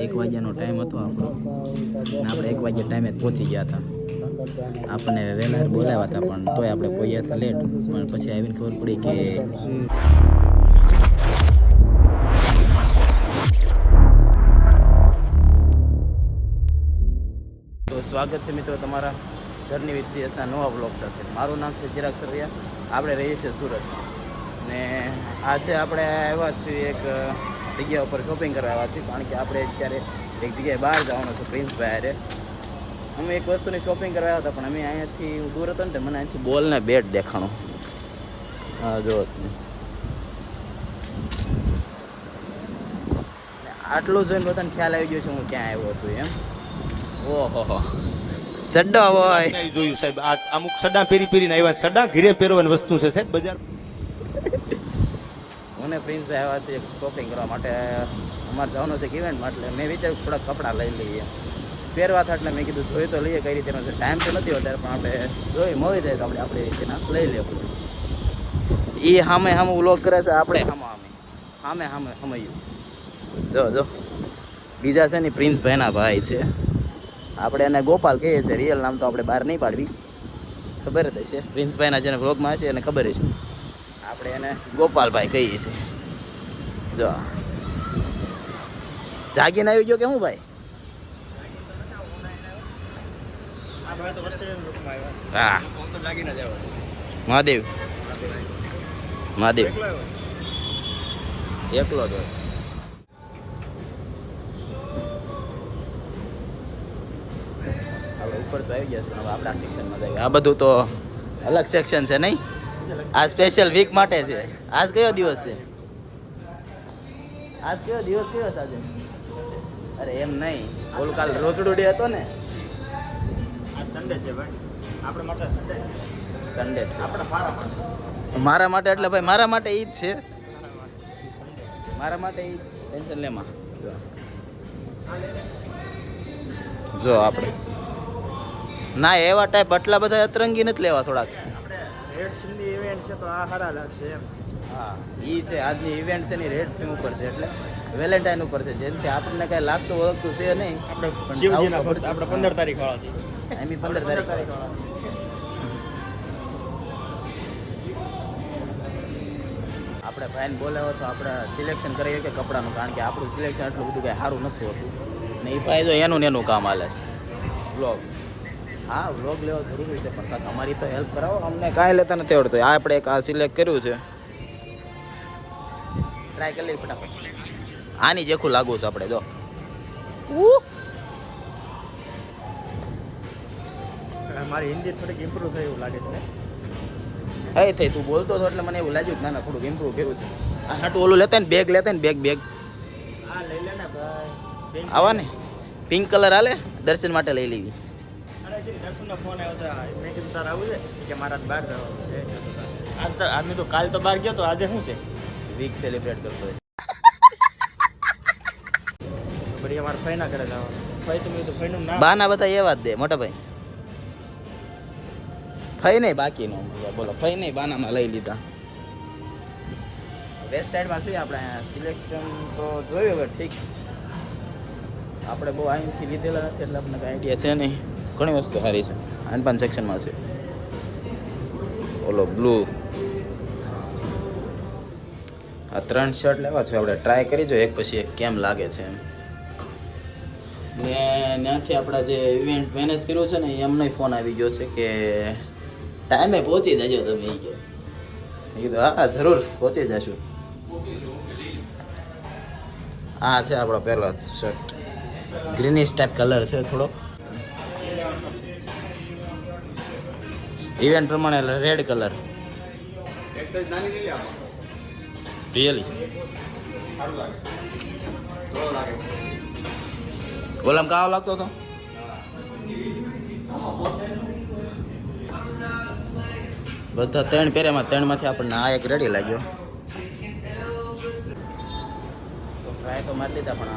1 વાગ્યાનો ટાઈમ હતો આપણો અને આપણે 1 વાગ્યા ટાઈમે જ પહોંચી ગયા હતા. આપણને વહેલા બોલાવ્યા હતા પણ તોય આપણે પહોંચ્યા હતા લેટ. પણ પછી આવીને ખબર પડી કે તો સ્વાગત છે મિત્રો તમારા જર્ની વિથ સીએસના નવા બ્લોગ સાથે. મારું નામ છે ચિરાગ સરવૈયા. આપણે રહીએ છીએ સુરત ને આજે આપણે આવ્યા છીએ એક જગ્યા ઉપર શોપિંગ કરવા આવ્યા છીએ, કારણ કે આપણે અત્યારે એક જગ્યાએ બહાર જવાનું છે પ્રિન્સભાઈ હારે. અમે એક વસ્તુની શોપિંગ કરવા આવ્યા હતા પણ અમે અહીંયાથી દૂર હતો ને મને અહીંથી બોલ ને બેટ દેખાણો. હા જો આટલું જોઈને બધાને ખ્યાલ આવી ગયો છે હું ક્યાં આવ્યો છું એમ. ઓહો ચડ્ડો હોય જોયું સાહેબ. આ અમુક સડા પહેરીને આવ્યા. સડા ઘીરે પહેરવાની વસ્તુ છે સાહેબ બજાર. મને પ્રિન્સભાઈ આવ્યા છે એક શોપિંગ કરવા માટે. અમારે જવાનું છે એક ઇવેન્ટમાં, એટલે મેં વિચાર્યું થોડાક કપડાં લઈ લઈએ પહેરવા હતા. એટલે મેં કીધું જોઈ તો લઈએ કઈ રીતેનો છે. ટાઈમ તો નથી વધારે પણ આપણે જોઈ મળી જાય તો આપણે આપણી રીતેના લઈ લેવું. એ સામે વ્લોગ કરે છે, આપણે સામે સમયું. જો બીજા છે ને પ્રિન્સભાઈના ભાઈ છે. આપણે એને ગોપાલ કહીએ છીએ, રિયલ નામ તો આપણે બહાર નહીં પાડવી, ખબર જ હશે. પ્રિન્સભાઈના જેને વ્લોગમાં હશે એને ખબર છે. આપણે એને ગોપાલભાઈ કહીએ છીએ. જો જાગીને આવી ગયો કે હું ભાઈ? હા મહાદેવ એકલો જ હોય. ઉપર તો આવી ગયા છે પણ હવે આપણા સેક્શનમાં જઈએ. આ બધું તો અલગ સેક્શન છે નહીં, આ સ્પેશિયલ વીક માટે છે. આજ કયો દિવસ છે? આજ કયો દિવસ કયો છે આજે? અરે એમ નહીં, ઓલું કાલ રોઝડો ડે હતો ને. આ સન્ડે છે ભાઈ, આપણે માટે સન્ડે છે મારા માટે. એટલે ભાઈ મારા માટે ઈ જ છે, મારા માટે ઈ જ. ટેન્શન લેમાં જો આપણે ના એવા ટાઈપ આટલા બધા અતરંગી નથી લેવા. થોડાક રેડ થીમની ઇવેન્ટ છે તો આ સારા લાગશે એમ. હા ઈ છે આજની ઇવેન્ટ છે, ની રેડ થીમ ઉપર છે એટલે વેલેન્ટાઇન ઉપર છે. જેમથી આપણને કાંઈ લાગતું ઓળખતું છે નહીં. આપણે 15 તારીખ વાળા છે. એમી 15 તારીખ આપણે ભાઈને બોલાવ્યો તો આપણે સિલેક્શન કરીએ કે કપડાનું, કારણ કે આપણું સિલેક્શન એટલું બધું કાંઈ સારું નથી હોતું ને. એ ભાઈ તો એનું કામ હાલે છે વ્લોગ. હા વ્લોગ લેવો જરૂરી છે પણ કાંઈક અમારી તો હેલ્પ કરાવો. અમને કાંઈ લેતા નથી આવડતું. આ આપણે એક આ સિલેક્ટ કર્યું છે, ટ્રાય કરી લઈએ ફટાફટ. આની જેખું લાગુ છે આપણે. જો મારી હિન્દી થોડીક ઇમ્પ્રૂવ થાય એવું લાગે છે. હે થઈ તું બોલતો હતો એટલે મને એવું લાગ્યું કે ના થોડુંક ઇમ્પ્રૂવ કર્યું છે. આ હાટું ઓલું લેતા ને બેગ લેતા ને બેગ આ લઈ લે ને ભાઈ. આવા ને પિંક કલર હાલે, દર્શન માટે લઈ લેવી. અરે છે દર્શનનો ફોન આવ્યો તો મેં કીધું તાર આવું છે કે મારા બહાર જવાનું છે. આજ તો કાલ તો બહાર ગયો તો આજે શું છે? વીક સેલિબ્રેટ કરતો હોય. બધી અમારા ફઈના ઘરે જવાનું. ફઈ તો મેં તો ફઈનું નામ બાના બધા એવા જ દે મોટા ભાઈ. ફઈ નહીં બાકીનો બોલો. ફઈ નહીં બાનામાં લઈ લીધા. વેસ્ટ સાઈડમાં છે આપણે સિલેક્શન તો જોયું હવે ઠીક. આપણે બહુ અહીંથી લીધેલા નથી એટલે આપણને કાંઈ આઈડિયા છે નહીં. ઘણી વસ્તુ સારી છે. આનપાન સેક્શનમાં છે ઓલો બ્લુ. આ 3 શર્ટ લેવા છે આપણે. ટ્રાય કરી જો એક પછી એક કેમ લાગે છે એમ. ને ત્યાંથી આપણા જે ઇવેન્ટ મેનેજ કર્યું છે ને એમનો ફોન આવી ગયો છે કે ટાઈમે પહોંચી જજો તમે. એ ગયો મેં કીધું હા જરૂર પહોંચી જશું. આ છે આપણો પહેલો શર્ટ, ગ્રીનિશ ટાઈપ કલર છે થોડો. ઇવેન્ટ પ્રમાણે રેડ કલર. રિયલી બોલામ કાવો લાગતો હતો. બધા 3 પહેર્યામાં 3માંથી આપણને આ એક રેડી લાગ્યો. તો ટ્રાય તો મારી લીધા પણ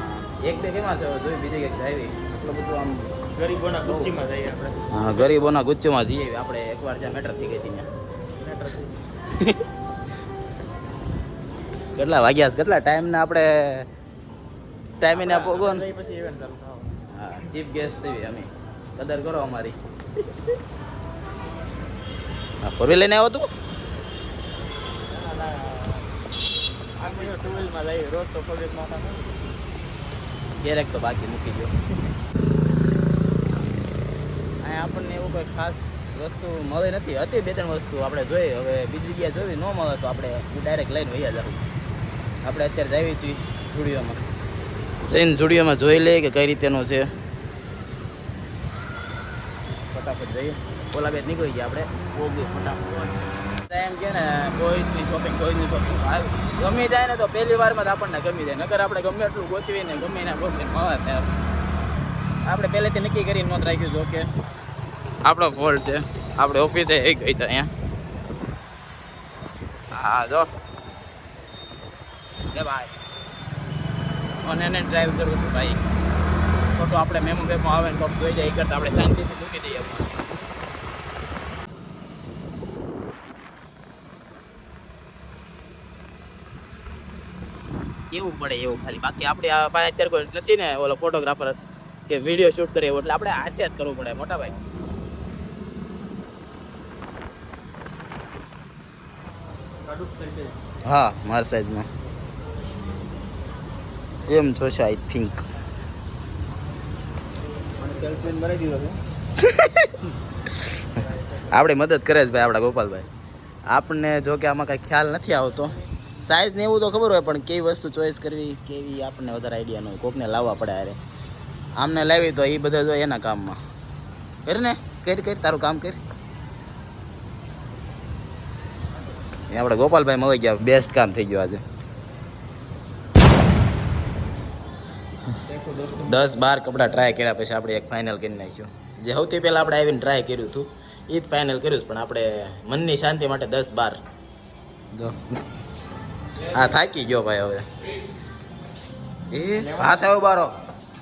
એક બે કેમાં છે જોઈ બીજી કંઈક જાવી. એટલું બધું આમ ગરીબોના ગુચ્ચીમાં જઈએ આપણે. હા ગરીબોના ગુચ્ચીમાં જઈએ આપણે. એકવાર જ્યાં મેટર થઈ ગઈ હતી ત્યાં કેટલા વાગ્યા છે, કેટલા ટાઈમના આપણે ટાઈમે ના પોગો ને આપણે પછી ઇવેન્ટ ચાલુ થાવ. હા ચીફ ગેસ્ટ છે અમે કદર કરો અમારી હા ફોર વ્હીલ લઈને આવ્યો તું આપણે ટુ વ્હીલમાં લઈ રોજ તો પબ્લિક માથા ક્યારેક તો બાકી મૂકી દો અહીંયા આપણને એવું કોઈ ખાસ વસ્તુ મળી નથી હતી બે ત્રણ વસ્તુ આપણે જોઈએ હવે બીજી જગ્યાએ જોવી ન મળે તો આપણે ડાયરેક્ટ લઈને વૈયા જાવ આપણે અત્યારે જઈએ છીએ સ્ટુડિયોમાં જઈને સ્ટુડિયોમાં જોઈ લઈએ કે કઈ રીતેનો છે ફટાફટ જઈએ ઓલા બે નીકળી ગયા આપણે ઓગી ફટાફટ એમ કે ને બોઈઝની શોપિંગ ગમી જાય ને તો પહેલી વારમાં જ આપણને ગમી જાય નકર આપણે ગમે એટલું ગોતવી ને ગમે ના ગમે મળે ત્યારે આપણે પહેલેથી નક્કી કરીને નોંધ રાખ્યું જો કે આપણો ફોલ્ટ છે આપણે ઓફિસે એ ગઈ છે અહીંયા હા જો કે ભાઈ અને એને ડ્રાઈવ કરું છું ભાઈ ખોટું આપણે મેમો બેમો આવે ને કોક જોઈ જાય એ કરતાં આપણે શાંતિથી મૂકી દઈએ કેવું પડે એવું ખાલી બાકી આપણે આ પાસે અત્યારે કોઈ નથી ને ઓલો ફોટોગ્રાફર કે વિડીયો શૂટ કરે એવું એટલે આપણે હાથે જ કરવું પડે મોટા ભાઈ હા મારા સાઈઝમાં એમ જોશે આઈ થિંક સેલ્સમેન બનાવી દીધો છે આપણે મદદ કરે છે ભાઈ આપણા ગોપાલભાઈ આપણને જો કે આમાં કાંઈ ખ્યાલ નથી આવતો સાઈઝ ને એવું તો ખબર હોય પણ કેવી વસ્તુ ચોઈસ કરવી કેવી આપણને વધારે આઈડિયા ન હોય કોકને લાવવા પડે અરે આમને લાવી તો એ બધા જો એના કામમાં કર ને કરી તારું કામ કર એ આપણે ગોપાલભાઈ મળી ગયા બેસ્ટ કામ થઈ ગયું આજે 10-12 કપડાં ટ્રાય કર્યા પછી આપણે એક ફાઇનલ કરી નાખ્યું જે સૌથી પહેલાં આપણે આવીને ટ્રાય કર્યું હતું એ જ ફાઇનલ કર્યું પણ આપણે મનની શાંતિ માટે 10-12 જો હા થાકી ગયો ભાઈ હવે એ હાથ આવ્યો બારો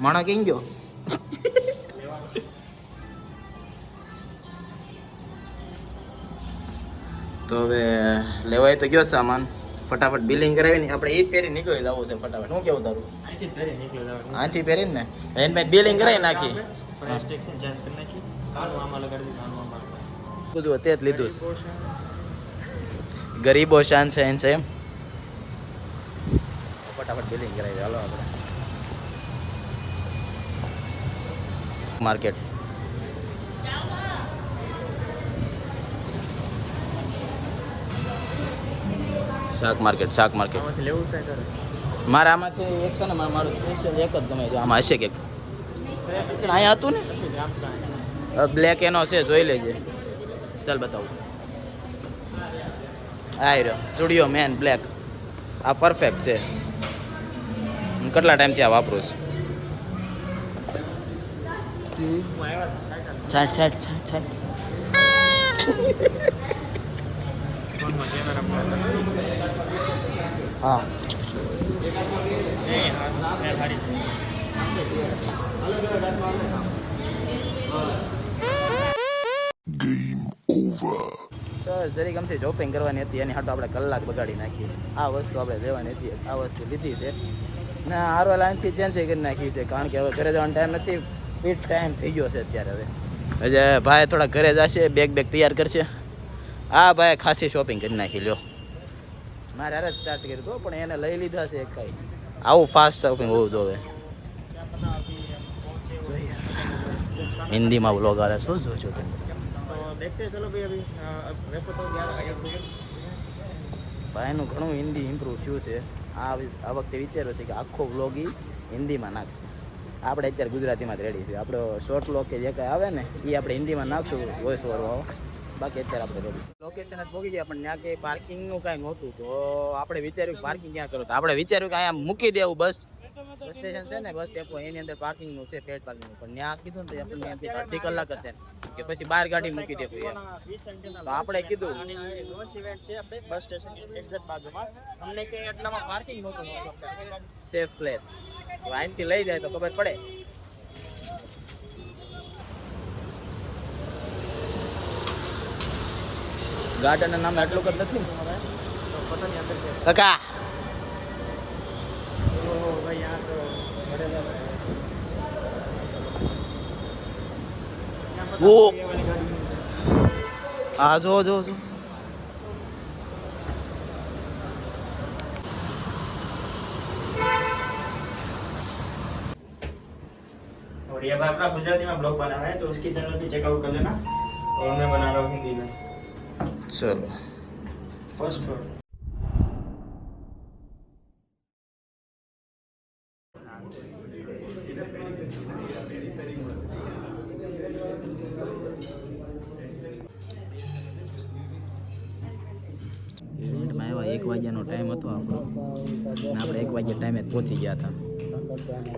માણો કઈ ગયો તો હવે લેવાય તો ગયો સામાન ફટાફટ બિલિંગ કરાવીને આપણે એ જ પહેરી નીકળી જવું છે ફટાફટ હું કેવું તારું આથી પહેરીને ને એને ભાઈ બિલિંગ કરાવી નાખી બધું તે જ લીધું છે ગરીબો શાન છે એમ છે એમ ફટાફટ બિલિંગ કરાવી હાલો આપણે માર્કેટ શાક માર્કેટ લેવું કઈ કરે મારે આમાંથી એક છે ને મારું સ્પેશિયલ એક જ ગમે છે આમાં હશે કે અહીંયા હતું ને બ્લેક એનો છે જોઈ લેજે ચાલ બતાવું આ રહ્યો સ્ટુડિયો મેન બ્લેક આ પરફેક્ટ છે હું કેટલા ટાઈમથી આ વાપરું છું છાટ હા તો જરી ગમતી શોપિંગ કરવાની હતી એની હાટો આપણે કલાક બગાડી નાખી આ વસ્તુ આપણે લેવાની હતી આ વસ્તુ લીધી છે ને આરો લાઈનથી ચેન્જ કરી નાખી છે કારણ કે હવે ઘરે જવાનો ટાઈમ નથી ફિટ ટાઈમ થઈ ગયો છે અત્યારે હવે ભાઈ થોડા ઘરે જશે બેગ તૈયાર કરશે હા ભાઈ ખાસી શોપિંગ કરી નાખી લ્યો મારે હારે જ સ્ટાર્ટ કર્યું હતું પણ એને લઈ લીધા છે કાંઈ આવું ફાસ્ટ શોપિંગ હોવું જોઈએ હિન્દીમાં વ્લોગ આવે શું જોજો તમે देखते चलो भाई अभी वैसे तो यार ભાઈનું ઘણું હિન્દી ઇમ્પ્રૂવ થયું છે આ વખતે વિચાર્યું છે કે આખો વ્લોગ હિન્દીમાં નાખશે આપણે અત્યારે ગુજરાતીમાં જ રેડી છે આપણો શોર્ટ વ્લોગ કે જે કાંઈ આવે ને એ આપણે હિન્દીમાં નાખશું વોઇસ ઓવર વાળો બાકી અત્યારે આપણે રેડી છે લોકેશન જ પહોંચી ગયા પણ ત્યાં કંઈ પાર્કિંગનું કાંઈ નહોતું તો આપણે વિચાર્યું પાર્કિંગ ક્યાં કરો તો આપણે વિચાર્યું કે અહીંયા મૂકી દેવું બસ સ્ટેશન છે ને બસ ડેપો એની અંદર પાર્કિંગનું છે પેડ પાર્કિંગનું પણ ત્યાં કીધું ને તો આપણને એમથી અડધી કલાક જ કે પછી બહાર ગાડી મૂકી દે કોઈ તો આપણે કીધું લોન્ચ ઇવેન્ટ છે આપણે બસ સ્ટેશન એક્ઝેક્ટ બાજુમાં અમને કે એટલામાં પાર્કિંગ નહોતું સેફ પ્લેસ તો અહીંથી લઈ જાય તો ખબર પડે ગાર્ડનના નામ એટલું જ નથી ને પતાની અંદર કાકા ભાઈ યાર તો ઓ આ જો और ये अपना गुजराती में ब्लॉग बना रहा है तो उसकी चैनल भी चेकआउट कर लेना और मैं बना रहा हूँ हिंदी में ચલો फर्स्ट फ्लोर ઇવેન્ટમાં આવ્યા 1 વાગ્યાનો ટાઈમ હતો આપણો અને આપણે 1 વાગ્યા ટાઈમે જ પહોંચી ગયા હતા.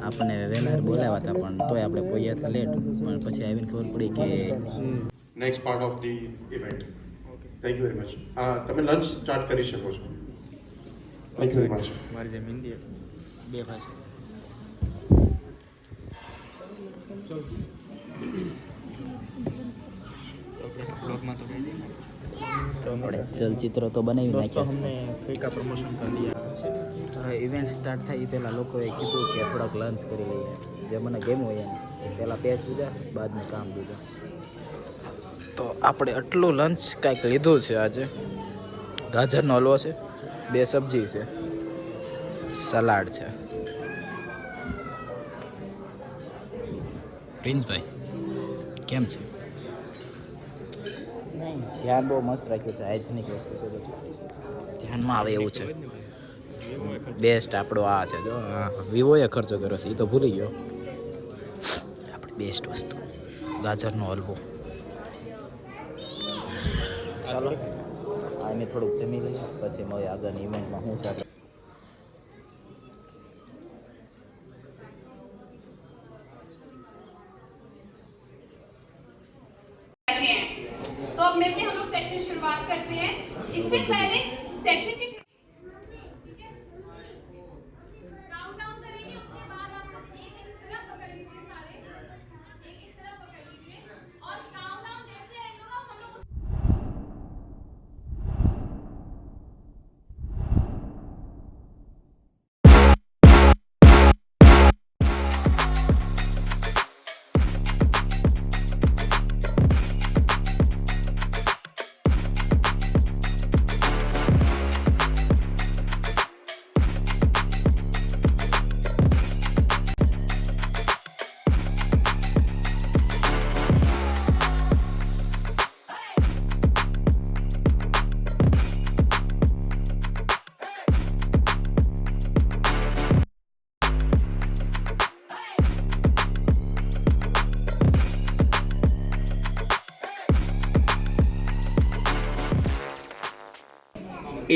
આપણને વહેલા બોલાવ્યા હતા પણ તોય આપણે પહોંચ્યા હતા લેટ. પણ પછી આવીને ખબર પડી કે next part of the event. Thank you very much. તમે લંચ સ્ટાર્ટ કરી શકો છો. Thank you very much. મારી જેમ હિન્દી બે ભાષા ब्लॉग तो कह दी तो આપણે ચલચિત્ર તો બનાવી दोस्तों નાખ્યા हमने फ्री का प्रमोशन कर दिया છે. ઇવેન્ટ સ્ટાર્ટ થાય એ પહેલાં લોકોએ કીધું કે થોડાક લંચ કરી લઈએ. જે મને ગેમ હોય એમ પહેલાં પેટ દીધા બાદમાં કામ દીધા. તો આપણે આટલું લંચ કાંઈક લીધું છે આજે. ગાજરનો હલવો છે, 2 સબ્જી છે, સલાડ છે. પ્રિન્સભાઈ કેમ છે? ધ્યાન બહુ મસ્ત રાખ્યું છે. હાઇજેનિક વસ્તુ છે બધી. ધ્યાનમાં આવે એવું છે. બેસ્ટ આપણો આ છે. જો વિવોએ ખર્ચો કર્યો છે એ તો ભૂલી ગયો. આપણી બેસ્ટ વસ્તુ ગાજરનો હલવો. ચાલો આને થોડુંક જમી લઈએ પછી મળીએ આગળની ઇવેન્ટમાં શું છે. तो अब मिलके हम लोग सेशन शुरुआत करते हैं. इससे पहले सेशन की काउंटडाउन करेंगे. उसके बाद आप एक एक सिरा पकड़ लीजिए. सारे एक एक सिरा पकड़ लीजिए और काउंटडाउन जैसे एंड होगा हम लोग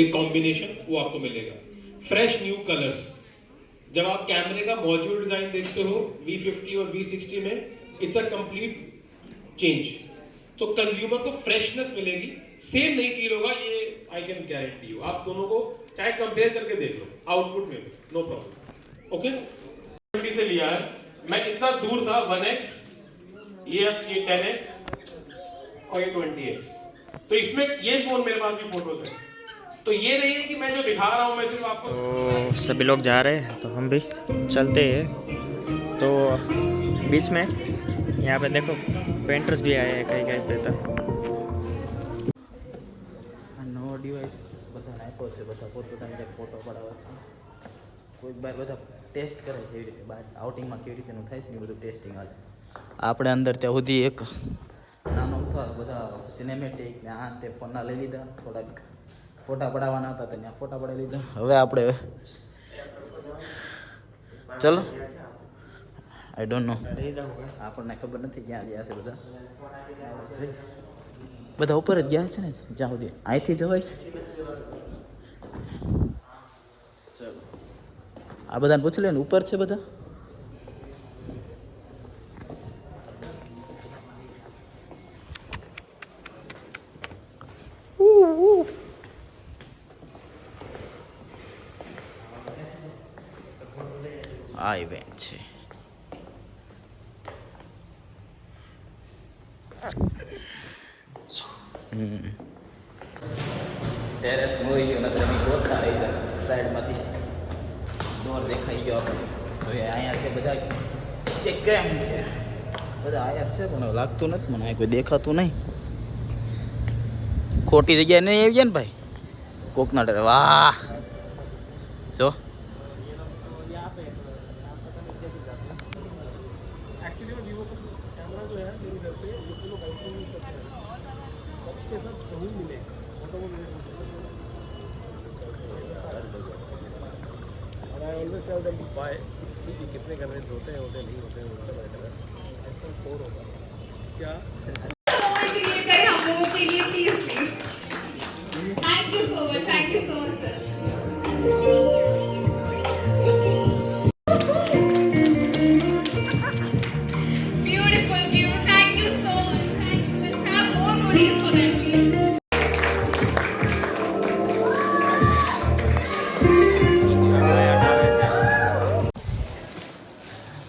एक कॉम्बिनेशन वो आपको मिलेगा. Fresh new colours. जब आप कैमरे का मॉड्यूल डिजाइन देखते हो V50 और V60 में, इट्स अ कंप्लीट चेंज. तो कंज्यूमर को फ्रेशनेस मिलेगी. सेम नहीं फील होगा, ये आई कैन गारंटी यू. आप दोनों को चाहे कंपेयर करके देख लो आउटपुट में, नो प्रॉब्लम. ओके 20 से लिया है. मैं इतना दूर था 1x, ये 10x और ये 20x. तो इसमें ये फोन मेरे पास भी फोटोज है. तो ये नहीं है कि मैं जो दिखा रहा हूँ मैं सिर्फ आपको. तो सभी लोग जा रहे हैं तो हम भी चलते हैं. तो बीच में यहाँ पे देखो पेंटर्स भी आए हैं कहीं कहीं पे. तो આ નવો ડિવાઇસ બધાને આપ્યો છે. બધા પોતપોતાની ફોટો પડાવે છે. કોઈ બાર બધા ટેસ્ટ કરે છે એવી રીતે. બહાર આઉટિંગમાં કેવી રીતેનું થાય છે ને એ બધું ટેસ્ટિંગ હાલે. આપણે અંદર ત્યાં સુધી એક નાનો થયો બધા સિનેમેટિક ને આ તે ફોનના લઈ લીધા. થોડાક ફોટા પડાવવાના હતા તો ત્યાં ફોટા પડાવી લીધા. હવે આપણે ચલો આઈ ડોન્ટ નો. આપણને ખબર નથી ક્યાં ગયા છે બધા. બધા ઉપર જ ગયા છે ને જ્યાં સુધી અહીંથી જવાય છે. ચલો આ બધાને પૂછી લે ને ઉપર છે બધા. આ ઇવેન્ટ છે. ટેરેસ મૂવી ગયો નકર અમે ગોતતા રહી જાય સાઈડમાંથી. ડોર દેખાઈ ગયો આપણે. જોઈએ અહીંયા છે બધા કે કેમ છે બધા આયા છે પણ લાગતું નથી મને કોઈ દેખાતું નહીં ખોટી જગ્યાએ નહીં આવી ગયા ને ભાઈ કોકના ડરે વાહ જો कितने कन्वेंस होते हैं नहीं होते हैं उनका मैटर है iPhone 4 होगा क्या क्रिएट करें हम लोगों के लिए please thank you so much sir beautiful thank you so much thank you let's have more goodies for them please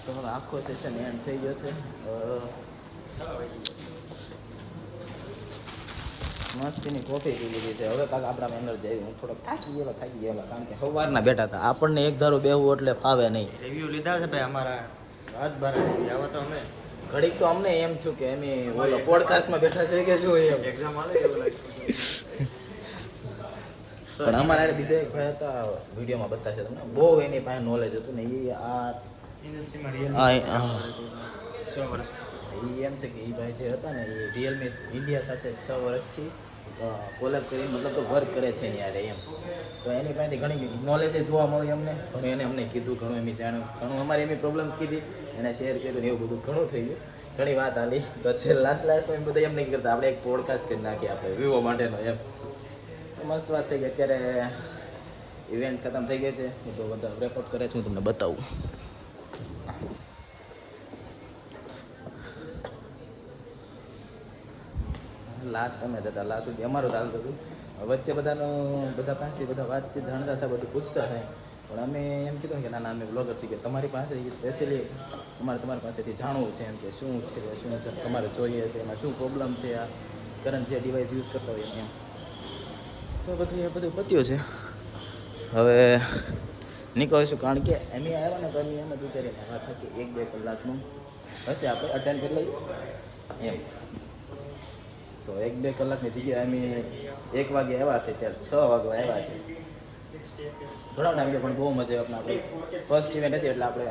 તો હવે આખો સેશન એન્ડ થઈ ગયો છે મસ્તીની કોફી પી લીધી છે હવે કાંક આપણા એનર્જી આવી હું થોડોક થાકી ગયેલો કારણ કે સવારના બેઠા હતા આપણને એક ધારો બેહવું એટલે ફાવે નહીં રિવ્યુ લીધા છે ભાઈ અમારા રાત બાર આવા તો અમે ઘડીક તો અમને એમ થયું કે એમ ઓલો પોડકાસ્ટમાં બેઠા છે કે શું એમ એક્ઝામ આવે એવું લાગ્યું પણ અમારા બીજા એક ભાઈ હતા વિડીયોમાં બતાવશે તમને બહુ એની પાસે નોલેજ હતું ને એ આ ઇન્ડસ્ટ્રીમાં છ વર્ષથી એમ છે કે એ ભાઈ જે હતા ને એ રિયલમી ઇન્ડિયા સાથે 6 વર્ષથી કોલેબ કરીને મતલબ તો વર્ક કરે છે યારે એમ તો એની પાસેથી ઘણી નોલેજ જોવા મળી અમને ઘણું એને અમને કીધું ઘણું એમ જાણ્યું ઘણું અમારી એમની પ્રોબ્લેમ્સ કીધી એને શેર કર્યું ને એવું બધું ઘણું થઈ ગયું ઘણી વાત આલી તો છે લાસ્ટમાં એમ બધા એમ નહીં કરતા આપણે એક પોડકાસ્ટ કરી નાખીએ આપણે વિવો માટેનો એમ મસ્ત વાત થઈ ગઈ અત્યારે ઇવેન્ટ ખતમ થઈ ગઈ છે એ તો બધા રેપોર્ટ કરે છે હું તમને બતાવું લાસ્ટ અમે જતા લાસ્ટ સુધી અમારું ચાલતું હતું વચ્ચે બધા પાસે બધા વાતચીત જાણતા હતા બધું પૂછતા થાય પણ અમે એમ કીધું ને કે ના અમે બ્લોગર છીએ કે તમારી પાસે સ્પેશિયલી તમારી પાસેથી જાણવું છે એમ કે શું છે શું તમારે જોઈએ છે એમાં શું પ્રોબ્લેમ છે આ કરંટ જે ડિવાઇસ યુઝ કરતા હોય એમ તો બધું એ બધું પત્યું છે હવે નીકળીશું કારણ કે એમ આવ્યા ને તો એમ જ વિચારીને વાત કે 1-2 કલાકનું હશે આપણે અટેન્ડ કરી લઈએ એમ તો 1-2 કલાકની જગ્યાએ અમે 1 વાગે આવ્યા હતા ત્યારે 6 વાગે આવ્યા છે ઘણા ટાઈમ પણ બહુ મજા આવી આપણે ફર્સ્ટ ઇવેન્ટ હતી એટલે આપણે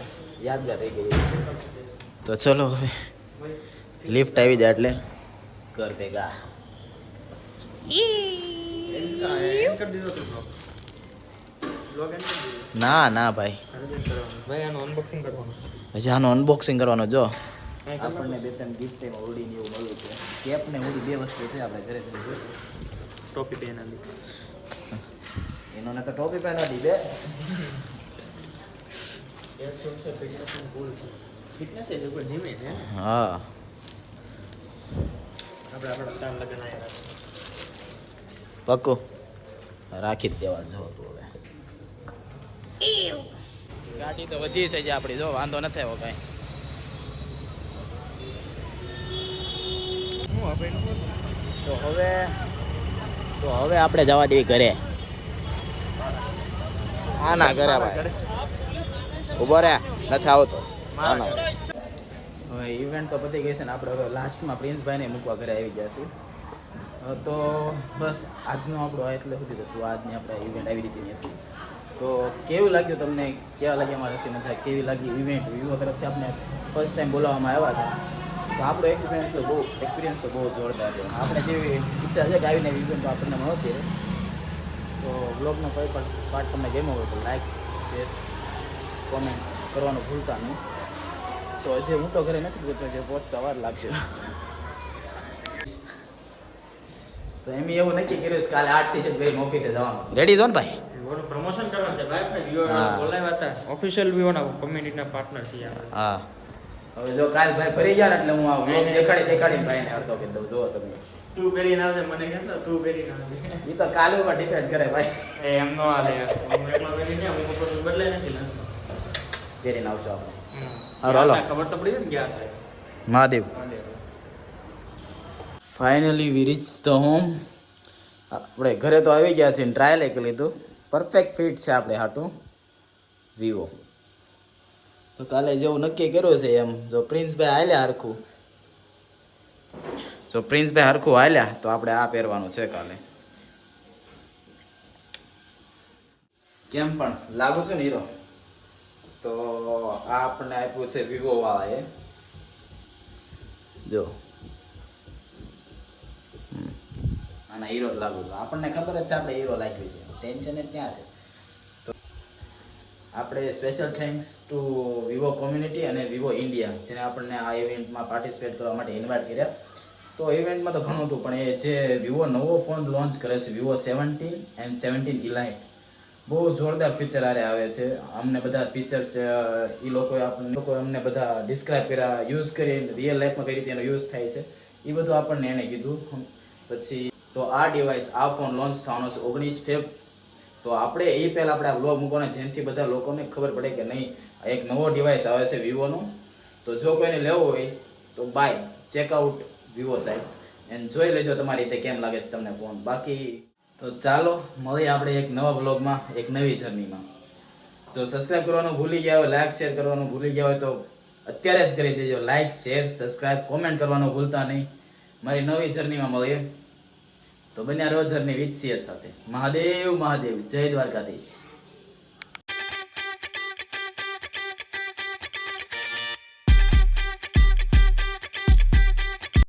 યાદગાર રહી ગઈ છે તો ચલો હવે લિફ્ટ આવી જાય એટલે ઘર ભેગા ના ભાઈ આનું અનબોક્સિંગ કરવાનું હજી આનું અનબોક્સિંગ કરવાનું જો આપણને 2-3 ગિફ્ટ એમાં ઉડીને એવું મળ્યું છે કેપ ને ઉડી 2 વસ્તુ છે આપણે ઘરે ટોપી પહેન એનો તો ટોપી પહેના દીધે ફિટનેસ છે ઉપર જીમે છે હા આપણે આપણા તાર લગન આવ્યા પક્કો રાખી જ દેવા જો તું હવે ગાડી તો વધી છે જે આપણી જો વાંધો નથી આવ્યો કાંઈ તો હવે આપણે જવા દેવી ઘરે ના ઘરે ભાઈ ઉભો રે નથી આવતો હવે ઇવેન્ટ તો પતી ગઈ છે ને આપણે હવે લાસ્ટમાં પ્રિન્સભાઈને મૂકવા ઘરે આવી ગયા છીએ તો બસ આજનો આપણો એટલે સુધી હતું આજની આપણે ઇવેન્ટ આવી રીતની હતી તો કેવું લાગ્યું તમને કેવા લાગ્યા અમારા રસી મજા કેવી લાગી ઇવેન્ટ વિવો તરફથી આપણે ફર્સ્ટ ટાઈમ બોલાવવામાં આવ્યા હતા તો આપણો એક્સપિરિયન્સ તો બહુ જોરદાર રહ્યો આપણે જેવી ઈચ્છા છે કે આવીને ઇવેન્ટ આપણને મળતી રહે તો બ્લોગનો કોઈ પણ પાર્ટ તમને ગમ્યો હોય તો લાઈક શેર કોમેન્ટ કરવાનું ભૂલતા નહીં તો હજી હું તો ઘરે નથી પહોંચ્યો છે પહોંચતા વાર લાગશે તો એમ એવું નક્કી કર્યું છે કાલે 8 ટી-શર્ટ પહેરીને ઓફિસે જવાનું છે રેડી છો ને ભાઈ વિવોનું પ્રમોશન કરવાનું છે ભાઈ આપણે વિવો બોલાવ્યા હતા ઓફિશિયલ વિવોના કમ્યુનિટીના પાર્ટનર છીએ આપણે હા હવે જો કાલ ભાઈ ફરી ગયા ને એટલે હું આ બ્લોગ દેખાડીને ભાઈને અડધો કરી દઉં જો તમે તું પહેરીને આવજે મને કહેતો તું પહેરીને આવજે એ તો કાલે ઉપર ડિપેન્ડ કરે ભાઈ એ એમ નો હાલે હું એકલો પહેરીને હું ઉપર બદલાય નથી લાગતો પહેરીને આવશો આપણે હાલો હાલો ખબર તો પડી ને ગયા હતા Mahadev finally we reach the home આપણે ઘરે તો આવી ગયા છે ટ્રાયલ કરી લીધું પરફેક્ટ ફિટ છે આપણે હાટું વિવો તો કાલે જેવું નક્કી કર્યું છે એમ જો પ્રિન્સભાઈ હાલ્યા હરખું હાલ્યા તો આપણે આ પહેરવાનું છે કાલે. કેમ પણ લાગુ છું ને હીરો. તો આ આપણને આપ્યું છે વિવો વાળાએ. જો આના હીરો જ લાગુ છું. આપણને ખબર જ છે આપણે હીરો લાગ્યું છે, ટેન્શન જ ક્યાં છે. તો આપણે special thanks to Vivo community અને વિવો ઇન્ડિયા જેને આપણને આ ઇવેન્ટમાં પાર્ટિસિપેટ કરવા માટે ઇન્વાઇટ કર્યા. તો ઇવેન્ટમાં તો ઘણું હતું, પણ એ જે વિવો નવો ફોન લોન્ચ કરે છે વિવો 17 એન્ડ 17 ઇલાઇટ, બહુ જોરદાર ફીચર આવે છે. અમને બધા ફીચર્સ એ લોકોએ અમને બધા ડિસ્ક્રાઇબ કર્યા, યુઝ કરી રિયલ લાઈફમાં કઈ રીતે એનો યુઝ થાય છે એ બધું આપણને એને કીધું. પછી તો આ ડિવાઇસ આ ફોન લોન્ચ થવાનો છે 19 ફેબ. તો આપણે એ પહેલાં આપણે આ બ્લોગ મૂકવાનો જેનાથી બધા લોકોને ખબર પડે કે નહીં એક નવો ડિવાઇસ આવે છે વિવોનો. તો જો કોઈને લેવો હોય તો buy checkout Vivo site and જોઈ લેજો તમારી રીતે કેમ લાગે છે તમને ફોન. બાકી તો ચાલો મળીએ આપણે એક નવા બ્લોગમાં એક નવી જર્નીમાં. જો સબસ્ક્રાઇબ કરવાનું ભૂલી ગયા હોય, લાઇક શેર કરવાનું ભૂલી ગયા હોય તો અત્યારે જ કરી દેજો. લાઇક શેર સબસ્ક્રાઇબ કોમેન્ટ કરવાનું ભૂલતા નહીં. મારી નવી જર્નીમાં મળીએ તો બન્યા રહો જર્ની વિથ શેર સાથે. મહાદેવ મહાદેવ, જય દ્વારકાધીશ.